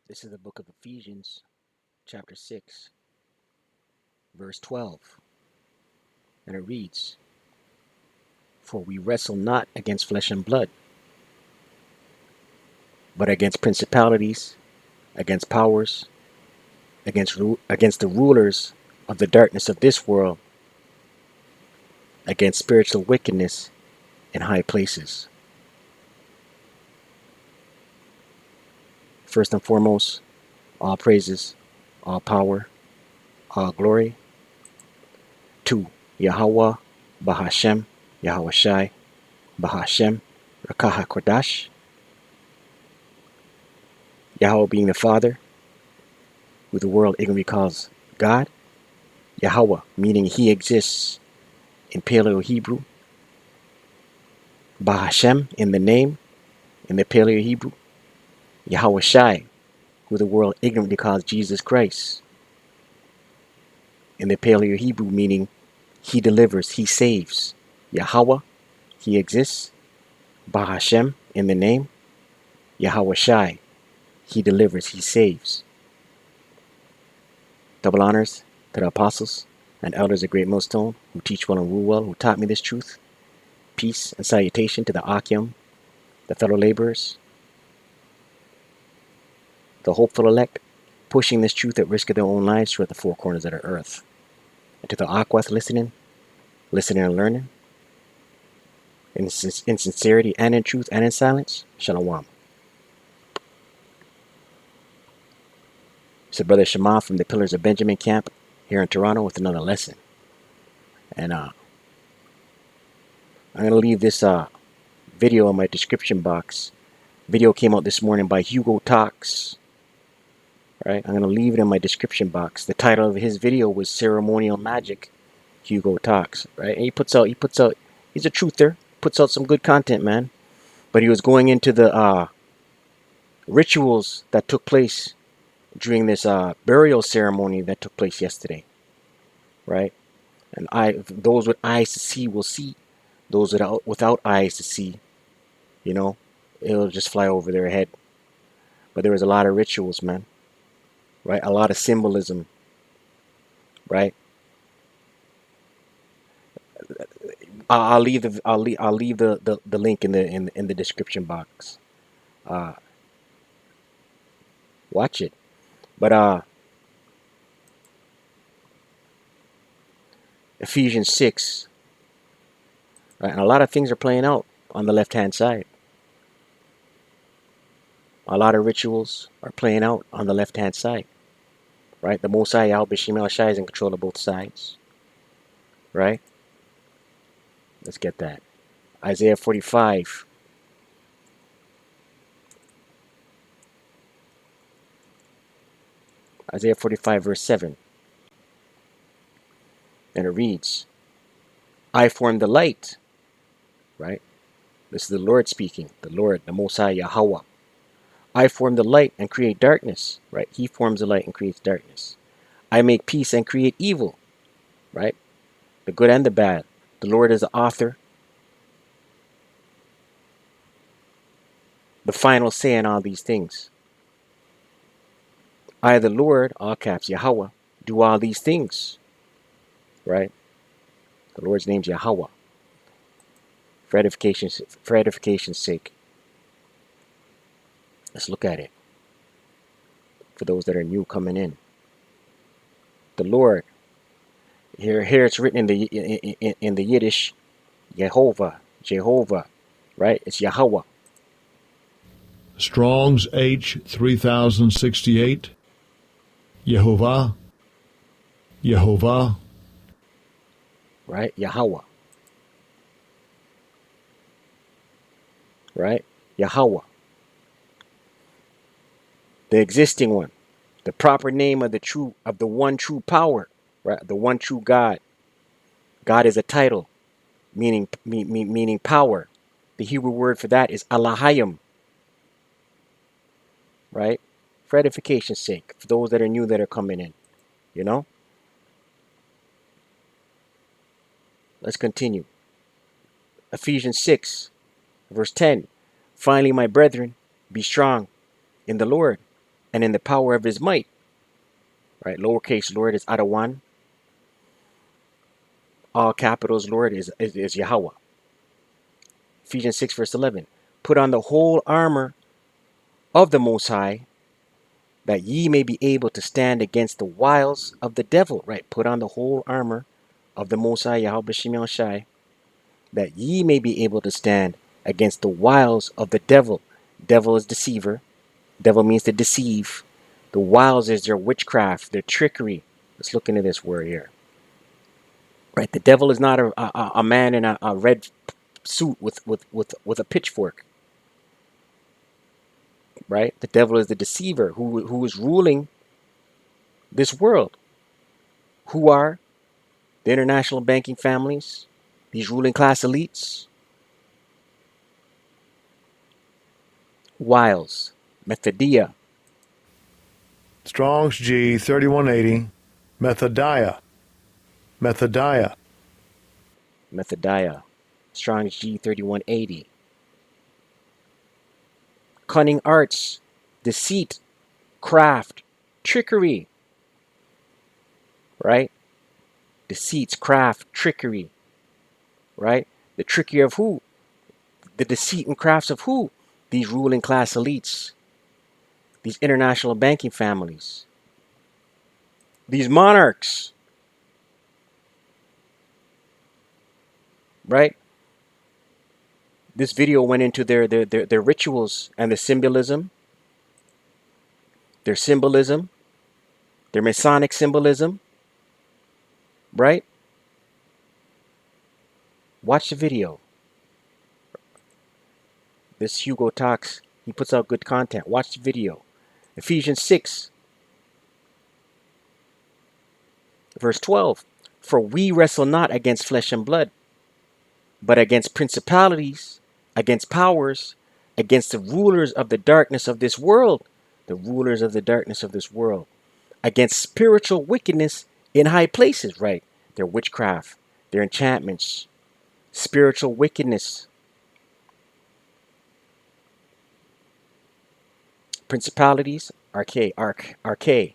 This is the book of Ephesians, chapter 6, verse 12. And it reads, "For we wrestle not against flesh and blood, but against principalities, against powers, against the rulers of the darkness of this world, against spiritual wickedness in high places." First and foremost, all praises, all power, all glory to Yahweh, Bahashem, Yahweh Shai, Bahashem, Rakaha Kodash, Yahweh being the Father, who the world ignorantly calls God, Yahweh, meaning He exists in Paleo Hebrew, Bahashem in the name, in the Paleo Hebrew, Yahweh Shai, who the world ignorantly calls Jesus Christ, in the Paleo Hebrew, meaning He delivers, He saves. Yahweh, He exists, Bahashem in the name, Yahweh Shai, He delivers, He saves. Double honors to the apostles and elders of Great Millstone, who teach well and rule well, who taught me this truth. Peace and salutation to the Akim, the fellow laborers, the hopeful elect, pushing this truth at risk of their own lives throughout the four corners of the earth. And to the Aquath listening and learning, in sincerity and in truth and in silence, Shalom. It's a brother Shema from the Pillars of Benjamin camp here in Toronto with another lesson. And I'm going to leave this video in my description box. Video came out this morning by Hugo Talks. Right? I'm going to leave it in my description box. The title of his video was Ceremonial Magic, Hugo Talks. Right? And he's a truther, puts out some good content, man. But he was going into the rituals that took place during this burial ceremony that took place yesterday. Right? And those with eyes to see will see. Those without eyes to see, it'll just fly over their head. But there was a lot of rituals, man. Right? A lot of symbolism. Right? I'll leave the link in the description box. Watch it. But Ephesians 6, right? And a lot of things are playing out on the left-hand side. A lot of rituals are playing out on the left-hand side. Right? The Mosai Al Bashim Al Shai is in control of both sides. Right? Let's get that. Isaiah 45. Isaiah 45 verse 7. And it reads, "I form the light." Right? This is the Lord speaking. The Lord, the Mosai Yahweh. "I form the light and create darkness." Right? He forms the light and creates darkness. "I make peace and create evil." Right? The good and the bad. The Lord is the author. The final say in all these things. "I, the Lord," all caps, Yahweh, "do all these things." Right? The Lord's name's Yahweh. For edification's sake. Let's look at it. For those that are new coming in. The Lord. Here it's written in the Yiddish, Jehovah. Right? It's Yahweh. Strong's H 3068. Yehovah. Yehovah. Right? Yahweh. Right? Yahweh. The existing one. The proper name of the one true power. Right? The one true God. God is a title, meaning power. The Hebrew word for that is Alahayim. Right? For edification's sake. For those that are new that are coming in. Let's continue. Ephesians 6, verse 10. "Finally, my brethren, be strong in the Lord and in the power of his might. Right? Lowercase Lord is Adawan. All capitals Lord is Yahweh. Ephesians 6 verse 11. Put on the whole armor of the Most High, that ye may be able to stand against the wiles of the devil. Right? Put on the whole armor of the Most High, Yahweh B'Shem Shai, that ye may be able to stand against the wiles of the devil. Devil is deceiver. Devil means to deceive. The wiles is their witchcraft, their trickery. Let's look into this word here. Right? The devil is not a man in a red suit with a pitchfork. Right? The devil is the deceiver who is ruling this world. Who are the international banking families, these ruling class elites? Wiles, methodia, Strong's G 3180. Methodiah. Methodiah. methodia. Strong's G 3180. Cunning arts, deceit, craft, trickery. Right? Deceits, craft, trickery. Right? The trickery of who? The deceit and crafts of who? These ruling class elites. These international banking families. These monarchs. Right? This video went into their rituals and the symbolism, their Masonic symbolism. Right? Watch the video. This Hugo Talks, he puts out good content. Watch the video. Ephesians 6, verse 12. For we wrestle not against flesh and blood, but against principalities, against powers, against the rulers of the darkness of this world. The rulers of the darkness of this world. Against spiritual wickedness in high places, right? Their witchcraft, their enchantments, spiritual wickedness. Principalities, arche.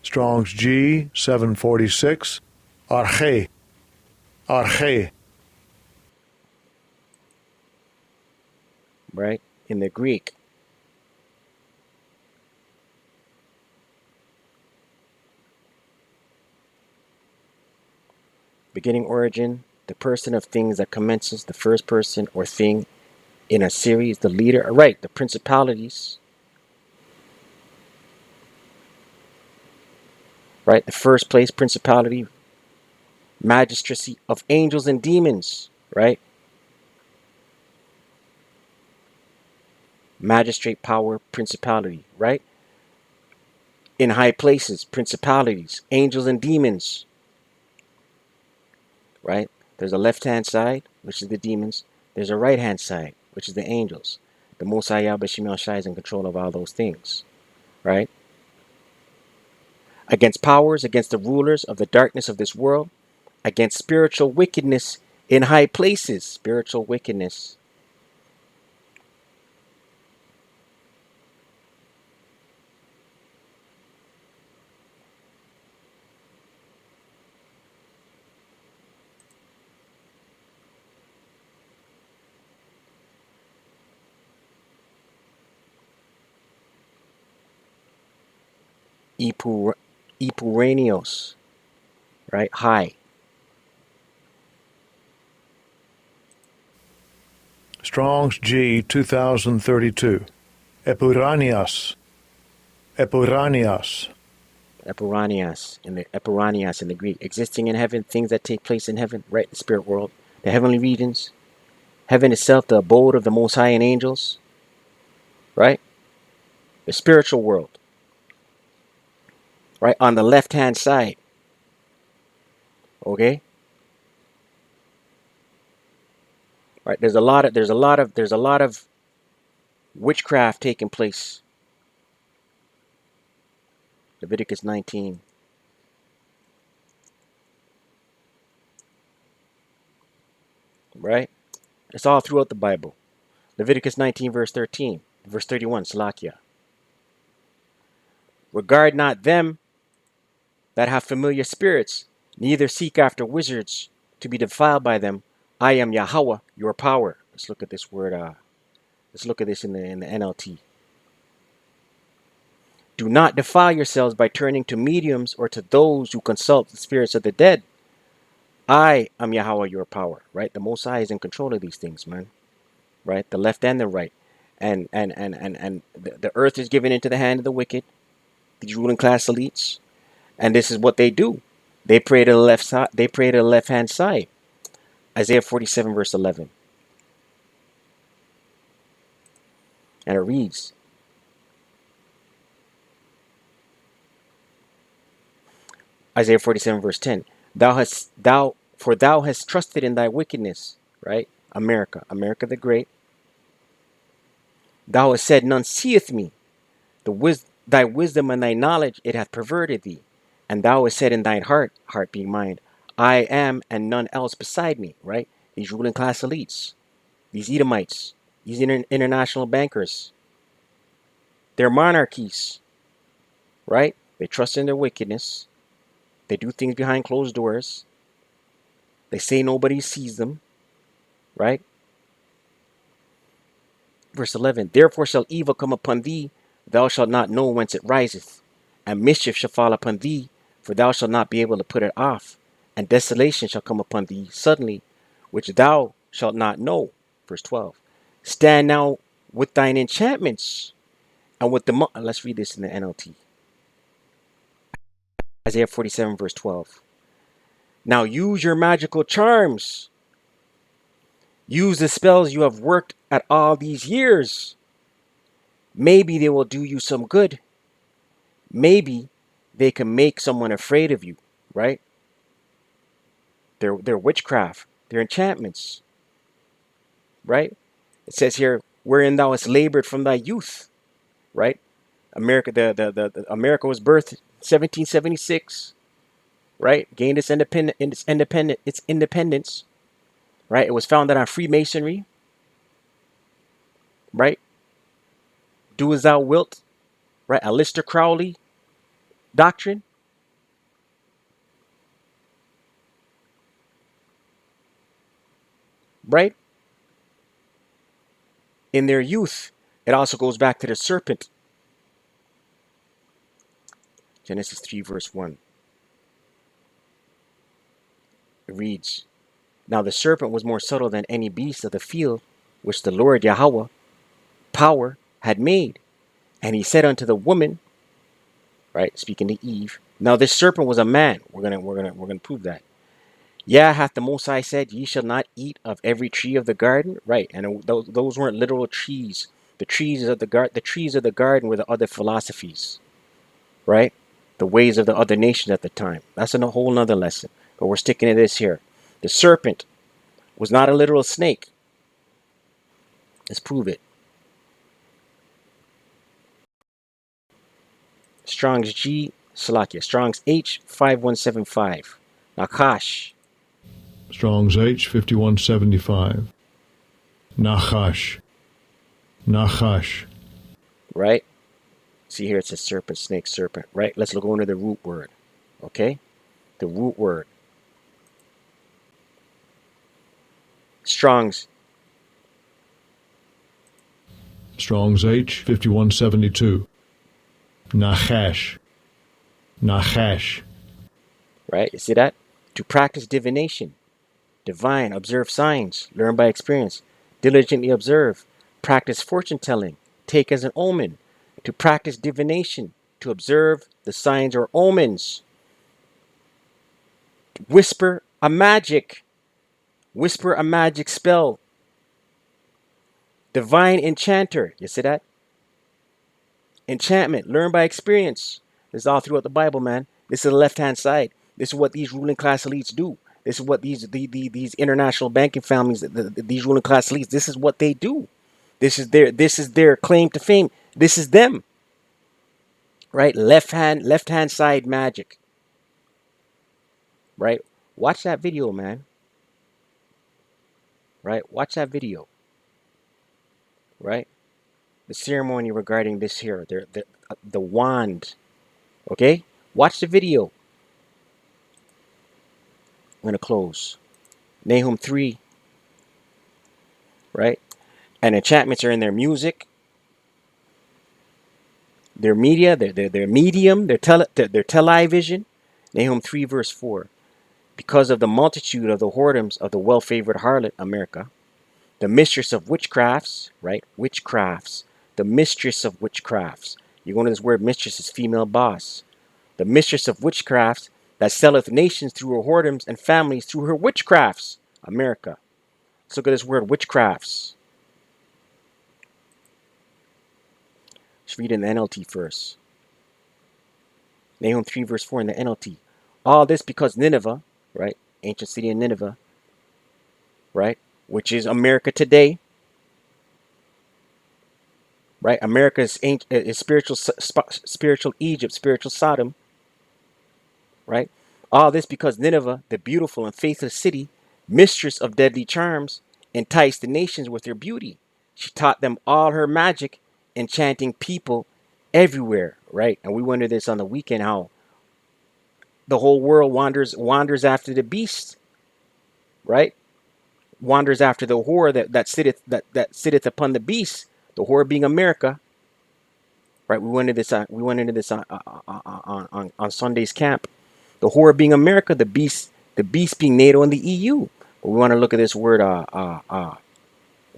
Strong's G 746. Arche. Arche. Right? In the Greek. Beginning origin, the person of things that commences, the first person or thing in a series, the leader, right, the principalities, right, the first place principality, magistracy of angels and demons, right, magistrate power, principality, right, in high places, principalities, angels and demons, right, there's a left-hand side, which is the demons, there's a right-hand side, which is the angels. The Most High Yahweh Shemel Shai is in control of all those things, right? Against powers, against the rulers of the darkness of this world, against spiritual wickedness in high places. Spiritual wickedness. Epuranios, right? High. Strong's G 2032. Epuranias. Epuranias. Epuranias in the Greek. Existing in heaven, things that take place in heaven, right? The spirit world. The heavenly regions. Heaven itself, the abode of the Most High and angels, right? The spiritual world, right? On the left-hand side, okay? Right? There's a lot of witchcraft taking place. Leviticus 19. Right? It's all throughout the Bible. Leviticus 19, verse 13. Verse 31, Salakia. Regard not them that have familiar spirits, neither seek after wizards to be defiled by them. I am Yahweh, your power. Let's look at this word. Let's look at this in the NLT. Do not defile yourselves by turning to mediums or to those who consult the spirits of the dead. I am Yahweh, your power. Right? The Most High is in control of these things, man. Right? The left and the right, and the earth is given into the hand of the wicked, these ruling class elites, and this is what they do. They pray to the left side. They pray to the left hand side. Isaiah 47 verse 11, and it reads, Isaiah 47 verse 10. Thou hast trusted in thy wickedness, right? America the Great. Thou hast said, none seeth me. Thy wisdom and thy knowledge it hath perverted thee. And thou hast said in thine heart being mind, I am and none else beside me, right? These ruling class elites, these Edomites, these international bankers, they're monarchies, right? They trust in their wickedness. They do things behind closed doors. They say nobody sees them, right? Verse 11, therefore shall evil come upon thee, thou shalt not know whence it riseth, and mischief shall fall upon thee, for thou shalt not be able to put it off, and desolation shall come upon thee suddenly, which thou shalt not know. Verse 12, stand now with thine enchantments, and with the, let's read this in the NLT. Isaiah 47 verse 12. Now use your magical charms. Use the spells you have worked at all these years. Maybe they will do you some good. Maybe they can make someone afraid of you, right? They're witchcraft, they're enchantments, right? It says here, wherein thou hast labored from thy youth, right? America, America was birthed 1776, right? Gained its independence, right? It was founded on Freemasonry, right? Do as thou wilt, right? Aleister Crowley doctrine, right? In their youth, it also goes back to the serpent. Genesis 3 verse 1. It reads, now the serpent was more subtle than any beast of the field, which the Lord Yahweh, power, had made. And he said unto the woman, right, speaking to Eve, now this serpent was a man. We're gonna prove that. Yeah, hath the Most High said, ye shall not eat of every tree of the garden, right? And those weren't literal trees. The trees of the garden were the other philosophies, right? The ways of the other nations at the time. That's a whole nother lesson. But we're sticking to this here. The serpent was not a literal snake. Let's prove it. Strong's Strong's H 5175. Nakash. Strong's H 5175. Nachash. Nachash. Right? See here it says serpent, snake, serpent. Right? Let's look into the root word. Okay? The root word. Strong's H 5172. Nachash. Nachash. Right? You see that? To practice divination. Divine, observe signs, learn by experience, diligently observe, practice fortune telling, take as an omen, to practice divination, to observe the signs or omens, whisper a magic spell, divine enchanter. You see that? Enchantment, learn by experience. This is all throughout the Bible, man. This is the left-hand side. This is what these ruling class elites do. This is what these international banking families, these ruling class elites, this is what they do. This is their claim to fame. This is them. Right? Left hand side magic. Right? Watch that video, man. Right? Watch that video. Right? The ceremony regarding this here, the wand, Okay? Watch the video. I'm going to close. Nahum 3, right? And enchantments are in their music, their media, their medium, their television. Nahum 3, verse 4. Because of the multitude of the whoredoms of the well-favored harlot, America, the mistress of witchcrafts, right? Witchcrafts. The mistress of witchcrafts. You go into this word mistress is female boss. The mistress of witchcrafts that selleth nations through her whoredoms and families through her witchcrafts, America. Let's look at this word witchcrafts. Let's read in the NLT first. Nahum 3 verse 4 in the NLT. All this because Nineveh, right? Ancient city of Nineveh, right? Which is America today, right? America is spiritual Egypt, spiritual Sodom, right? All this because Nineveh, the beautiful and faithless city, mistress of deadly charms, enticed the nations with her beauty. She taught them all her magic, enchanting people everywhere, right? And we went into this on the weekend, how the whole world wanders after the beast, right? Wanders after the whore that sitteth upon the beast, the whore being America, right? We went into this on Sunday's camp. The whore being America, the beast being NATO and the EU. But we want to look at this word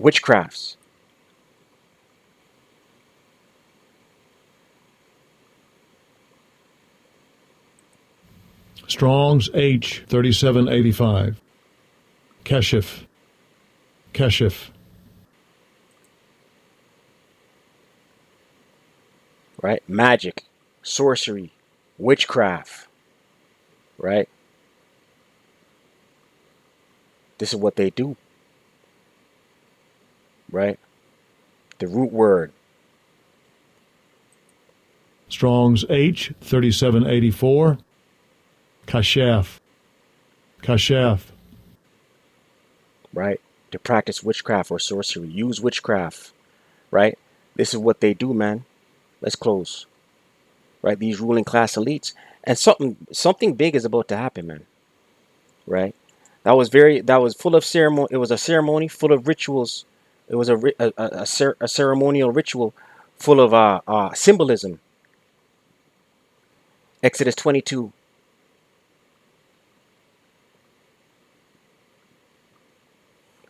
witchcrafts. Strong's H 3785. Keshif. Keshif. Right? Magic, sorcery, witchcraft, right? This is what they do, right? The root word. Strong's H 3784. Kashef. Kashef. Right? To practice witchcraft or sorcery. Use witchcraft, right? This is what they do, man. Let's close. Right? These ruling class elites. And something big is about to happen, man. Right? That was full of ceremony. It was a ceremony full of rituals. It was a ceremonial ritual full of symbolism. Exodus 22.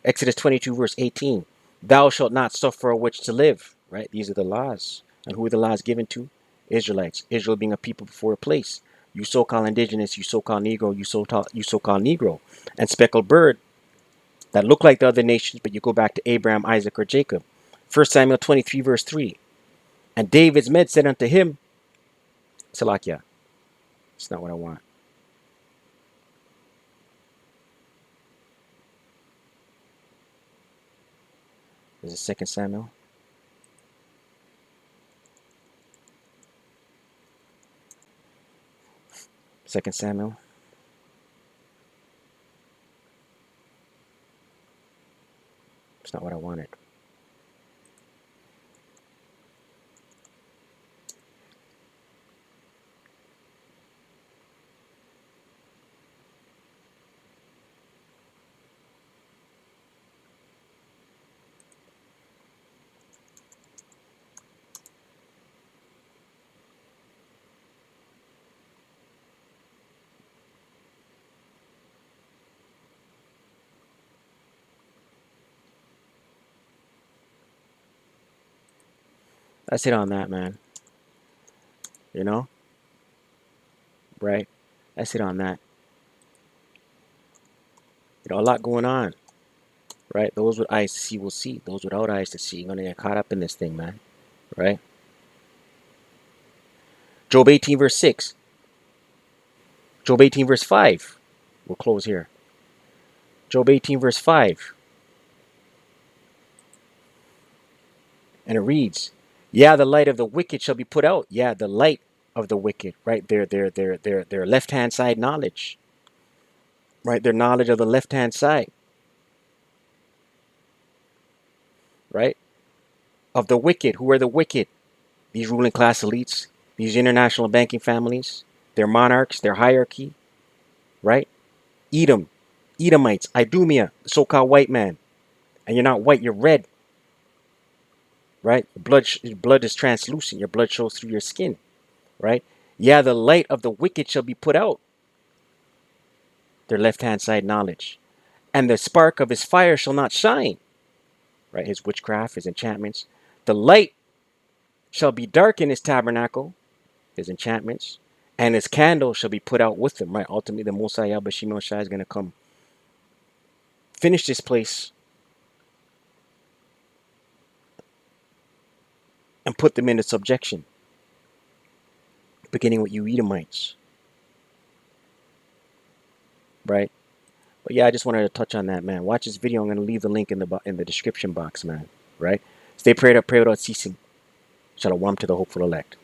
Exodus 22 verse 18. Thou shalt not suffer a witch to live. Right? These are the laws. And who are the laws given to? Israelites. Israel being a people before a place. You so-called indigenous, you so-called Negro, you so-called Negro. And speckled bird that look like the other nations, but you go back to Abraham, Isaac, or Jacob. 1 Samuel 23 verse 3. And David's men said unto him, Salakia, it's not what I want. Is it 2 Samuel? Second Samuel. It's not what I wanted. That's it on that, man. You know? Right? That's it on that. You know, a lot going on. Right? Those with eyes to see will see. Those without eyes to see are going to get caught up in this thing, man. Right? Job 18 verse 6. Job 18 verse 5. We'll close here. Job 18 verse 5. And it reads, yeah, the light of the wicked shall be put out. Yeah, the light of the wicked, right? Their left-hand side knowledge. Right? Their knowledge of the left-hand side. Right? Of the wicked. Who are the wicked? These ruling class elites. These international banking families, their monarchs, their hierarchy, right? Edom, Edomites, Idumea, the so-called white man. And you're not white, you're red, right? Your blood is translucent. Your blood shows through your skin, right? Yeah, the light of the wicked shall be put out, their left-hand side knowledge. And the spark of his fire shall not shine, right? His witchcraft, his enchantments. The light shall be dark in his tabernacle, his enchantments, and his candle shall be put out with him, right? Ultimately, the Mosiah Bashim Shai is going to come finish this place and put them into subjection, beginning with you Edomites, right? But yeah, I just wanted to touch on that, man. Watch this video. I'm going to leave the link in the description box, man, right? Stay prayed up, pray without ceasing. Shalom to the hopeful elect.